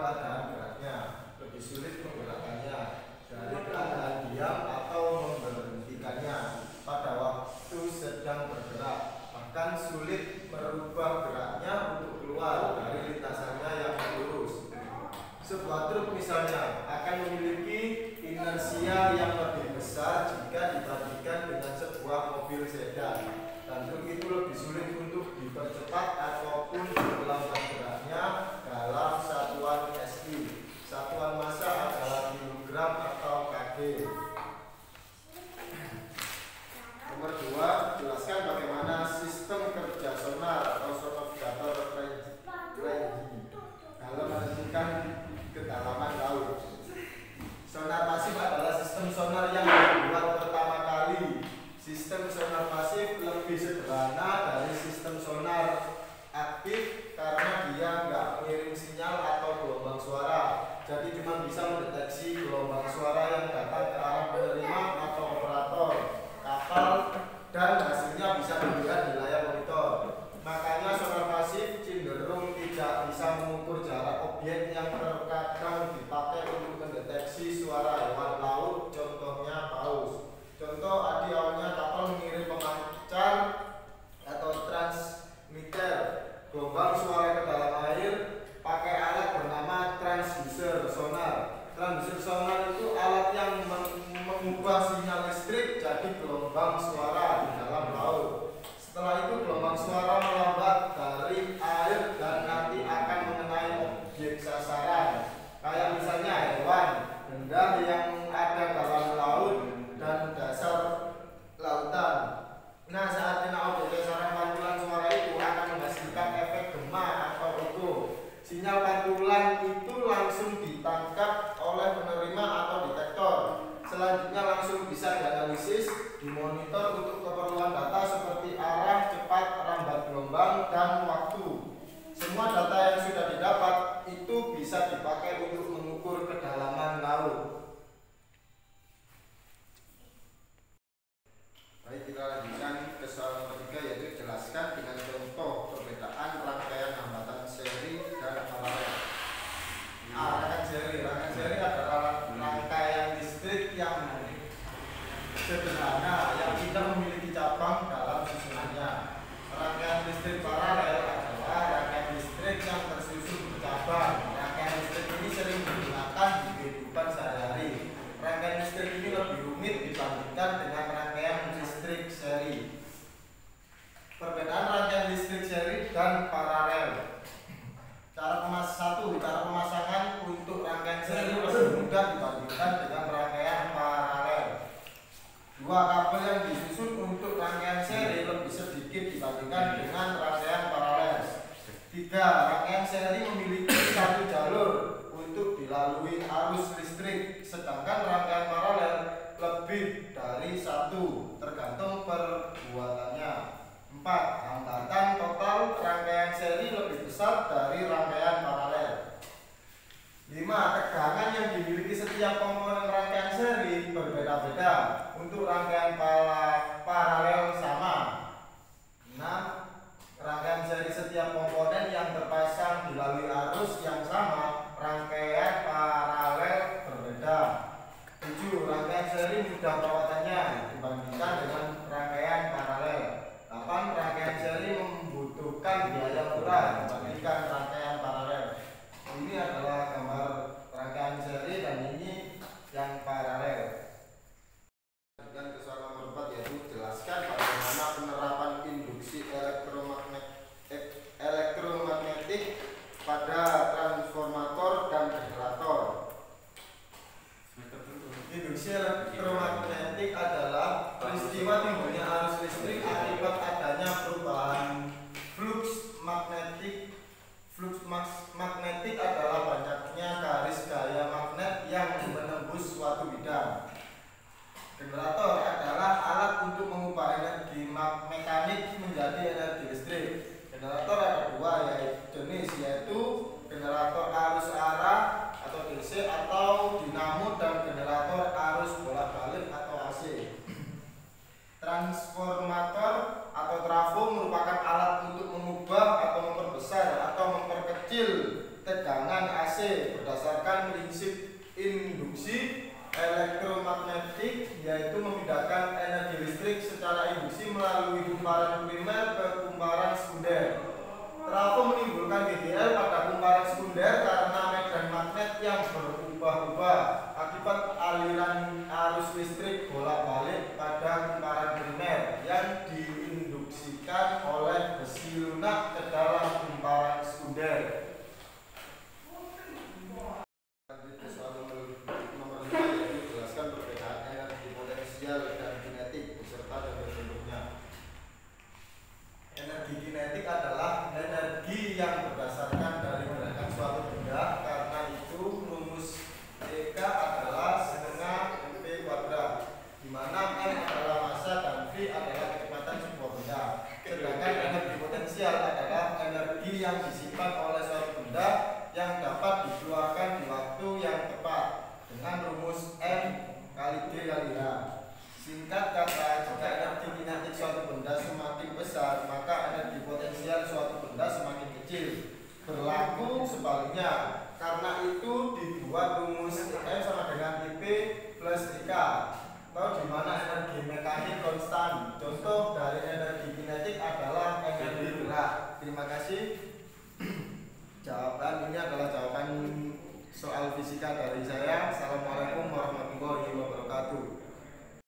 keadaan geraknya, lebih sulit menggerakkannya dari keadaan diam atau memberhentikannya pada waktu sedang bergerak, bahkan sulit merubah geraknya untuk keluar dari lintasannya yang lurus. Sebuah truk misalnya akan memiliki inersia yang lebih besar jika dibandingkan dengan sebuah mobil sedan, dan truk itu lebih sulit untuk dipercepat ataupun diperlambat geraknya dalam satuan SI. Satuan massa adalah kilogram atau kg. Nomor 2, jelaskan bagaimana sistem kerja sonar atau sonovigator ranging dalam menentukan kedalaman laut. Sonar pasif adalah sistem sonar yang dibuat pertama kali. Sistem sonar pasif lebih sederhana dari sistem sonar aktif karena dia nggak mengirim sinyal atau gelombang suara. Jadi cuma bisa mendeteksi gelombang suara yang datang ke arah penerima atau operator kapal, dan hasilnya bisa dilihat di layar monitor. Makanya sonar pasif cenderung tidak bisa mengukur jarak objek yang terkadang dipakai untuk mendeteksi suara hewan laut, contohnya paus. Contoh idealnya kapal mengirim pemancar atau transmitter gelombang suara ke dalam air pakai alat bernama transducer sonar. Transducer sonar itu alat yang mengubah sinyal listrik jadi gelombang suara di dalam laut. Setelah itu gelombang suara melambat dari air dan nanti akan mengenai objek sasaran, kayak misalnya hewan, benda yang ada dalam laut dan dasar lautan. Nah, saat kena objek sasaran, pantulan suara itu akan menghasilkan efek gema atau eko. Sinyal pantulan itu langsung ditangkap oleh penerima atau detektor. Selanjutnya langsung bisa dianalisis, dimonitor untuk keperluan data seperti arah, cepat, rambat gelombang, dan waktu. Semua data yang sudah didapat itu bisa dipakai untuk mengukur kedalaman laut. Baik, kita lanjutkan ke soal ketiga, yaitu jelaskan dengan contoh perbedaan rangkaian hambatan seri dan paralel. Rangkaian seri adalah rangkaian listrik yang sederhana yang tidak memiliki cabang dalam susunannya. Rangkaian listrik paralel adalah rangkaian listrik yang tersusun bercabang. Rangkaian listrik ini sering digunakan di kehidupan sehari-hari. Rangkaian listrik ini lebih rumit dibandingkan dengan rangkaian listrik seri. Perbedaan rangkaian listrik seri dan paralel. Cara pemasangan untuk rangkaian seri lebih mudah dibandingkan dengan rangkaian paralel. Dua kabel yang disusun untuk rangkaian seri lebih sedikit dibandingkan dengan rangkaian paralel. 3. Rangkaian seri memiliki satu jalur untuk dilalui arus listrik, sedangkan rangkaian paralel lebih dari satu, tergantung perbuatannya. 4. Hambatan total rangkaian seri lebih besar dari rangkaian paralel. 5. Tegangan yang dimiliki setiap komponen rangkaian seri berbeda-beda. Untuk rangkaian paralel sama. 6. Rangkaian seri setiap komponen yang terpasang dilalui arus yang sama. Rangkaian paralel berbeda. 7. Rangkaian seri mudah perawatannya dibandingkan dengan rangkaian paralel. 8. Rangkaian seri membutuhkan biaya murah dibandingkan rangkaian paralel. Ini adalah gambar rangkaian seri dan ini yang paralel. Dan ke soal nomor 4, yaitu jelaskan bagaimana penerapan induksi elektromagnetik pada transformator dan generator. Induksi elektromagnetik adalah peristiwa timbulnya arus listrik akibat adanya perubahan flux magnetik. Flux magnetik adalah banyaknya garis gaya magnet yang menembus suatu bidang. Generator adalah alat untuk mengubah energi mekanik menjadi energi listrik. Generator ada dua jenis, yaitu generator arus arah atau DC atau dinamo dan generator arus bolak-balik atau AC. berdasarkan prinsip induksi elektromagnetik, yaitu memindahkan energi listrik secara induksi melalui kumparan primer ke kumparan sekunder. Trafo menimbulkan GDL pada kumparan sekunder karena medan magnet yang berubah-ubah akibat aliran arus listrik bolak-balik pada kumparan primer yang diinduksikan oleh besi lunak ke dalam kumparan sekunder. Energi kinetik adalah energi yang berdasarkan dari gerakan suatu benda. Karena itu rumus EK adalah setengah mv kuadrat, di mana m adalah massa dan v adalah kecepatan sebuah benda. Sedangkan energi potensial adalah energi yang disimpan oleh suatu benda yang dapat dikeluarkan di waktu yang tepat dengan rumus m kali g kali h. Singkat kata, jika energi kinetik suatu benda semakin besar, maka energi potensial suatu benda semakin kecil. Berlaku sebaliknya. Karena itu dibuat rumus M sama dengan IP plus IK, atau di mana energi mekanik konstan. Contoh dari energi kinetik adalah energi gerak. Terima kasih. Jawaban ini adalah jawaban soal fisika dari saya. Assalamualaikum warahmatullahi wabarakatuh.